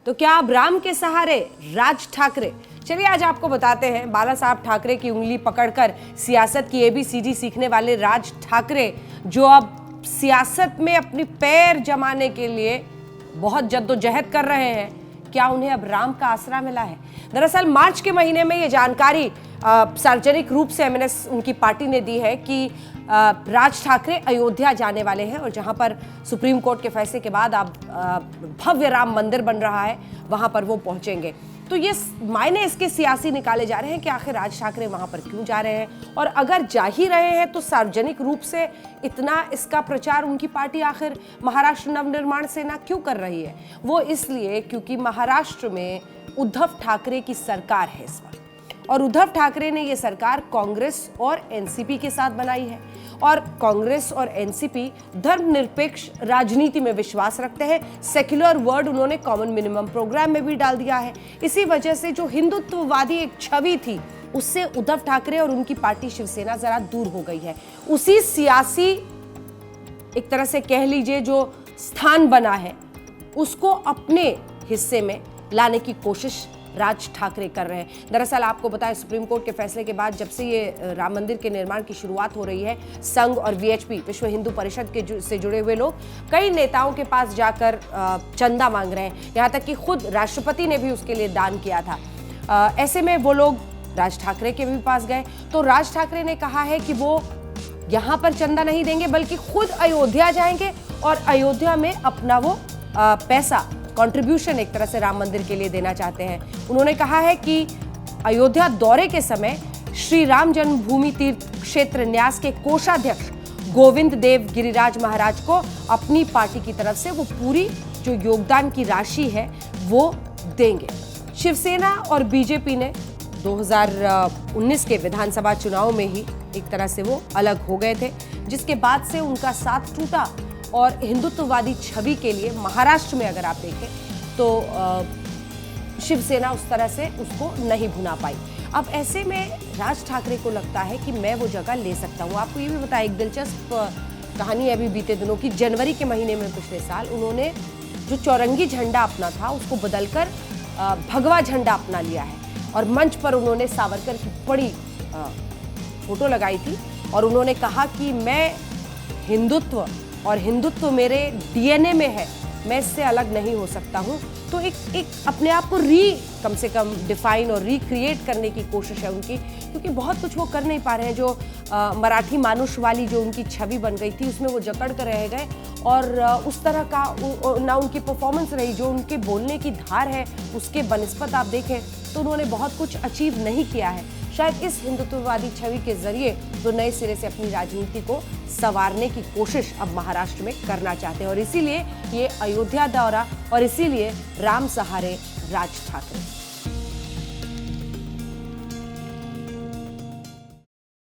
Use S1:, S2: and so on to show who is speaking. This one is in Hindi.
S1: तो क्या अब राम के सहारे राज ठाकरे? चलिए आज आपको बताते हैं, बाला साहब ठाकरे की उंगली पकड़कर सियासत की ABCD सीखने वाले राज ठाकरे, जो अब सियासत में अपनी पैर जमाने के लिए बहुत जद्दोजहद कर रहे हैं, क्या उन्हें अब राम का आसरा मिला है? दरअसल मार्च के महीने में ये जानकारी सार्वजनिक रूप से MNS उनकी पार्टी ने दी है कि राज ठाकरे अयोध्या जाने वाले हैं और जहां पर सुप्रीम कोर्ट के फैसले के बाद अब भव्य राम मंदिर बन रहा है, वहां पर वो पहुंचेंगे। तो ये मायने इसके सियासी निकाले जा रहे हैं कि आखिर राज ठाकरे वहां पर क्यों जा रहे हैं, और अगर जा ही रहे हैं तो सार्वजनिक रूप से इतना इसका प्रचार उनकी पार्टी आखिर महाराष्ट्र नवनिर्माण सेना क्यों कर रही है? वो इसलिए क्योंकि महाराष्ट्र में उद्धव ठाकरे की सरकार है इस वक्त, और उद्धव ठाकरे ने ये सरकार कांग्रेस और एनसीपी के साथ बनाई है, और कांग्रेस और एनसीपी धर्मनिरपेक्ष राजनीति में विश्वास रखते हैं। सेक्युलर वर्ड उन्होंने कॉमन मिनिमम प्रोग्राम में भी डाल दिया है। इसी वजह से जो हिंदुत्ववादी एक छवि थी, उससे उद्धव ठाकरे और उनकी पार्टी शिवसेना जरा दूर हो गई है। उसी सियासी एक तरह से कह लीजिए जो स्थान बना है, उसको अपने हिस्से में लाने की कोशिश राज ठाकरे कर रहे हैं। दरअसल आपको बताएं, सुप्रीम कोर्ट के फैसले के बाद जब से ये राम मंदिर के निर्माण की शुरुआत हो रही है, संघ और VHP विश्व हिंदू परिषद के से जुड़े हुए लोग कई नेताओं के पास जाकर चंदा मांग रहे हैं। यहाँ तक कि खुद राष्ट्रपति ने भी उसके लिए दान किया था। ऐसे में वो लोग राज ठाकरे के भी पास गए, तो राज ठाकरे ने कहा है कि वो यहाँ पर चंदा नहीं देंगे, बल्कि खुद अयोध्या जाएंगे और अयोध्या में अपना वो पैसा कंट्रीब्यूशन एक तरह से राम मंदिर के लिए देना चाहते हैं। उन्होंने कहा है कि अयोध्या दौरे के समय श्री राम जन्मभूमि तीर्थ क्षेत्र न्यास के कोषाध्यक्ष गोविंद देव गिरिराज महाराज को अपनी पार्टी की तरफ से वो पूरी जो योगदान की राशि है वो देंगे। शिवसेना और बीजेपी ने 2019 के विधानसभा चुनाव में ही एक तरह से वो अलग हो गए थे, जिसके बाद से उनका साथ टूटा, और हिंदुत्ववादी छवि के लिए महाराष्ट्र में अगर आप देखें तो शिवसेना उस तरह से उसको नहीं भुना पाई। अब ऐसे में राज ठाकरे को लगता है कि मैं वो जगह ले सकता हूँ। आपको ये भी बताया, एक दिलचस्प कहानी अभी बीते दिनों की, जनवरी के महीने में पिछले साल उन्होंने जो चौरंगी झंडा अपना था उसको बदलकर भगवा झंडा अपना लिया है, और मंच पर उन्होंने सावरकर की बड़ी फोटो लगाई थी, और उन्होंने कहा कि मैं हिंदुत्व और हिंदुत्व मेरे DNA में है, मैं इससे अलग नहीं हो सकता हूँ। तो एक अपने आप को कम से कम डिफाइन और रिक्रिएट करने की कोशिश है उनकी, क्योंकि बहुत कुछ वो कर नहीं पा रहे हैं। जो मराठी मानुष वाली जो उनकी छवि बन गई थी, उसमें वो जकड़ कर रह गए, और उस तरह का ना उनकी परफॉर्मेंस रही। जो उनके बोलने की धार है, उसके बनिस्पत आप देखें तो उन्होंने बहुत कुछ अचीव नहीं किया है। शायद इस हिंदुत्ववादी छवि के जरिए वो नए सिरे से अपनी राजनीति को संवारने की कोशिश अब महाराष्ट्र में करना चाहते हैं, और इसीलिए ये अयोध्या दौरा, और इसीलिए राम सहारे राज ठाकरे।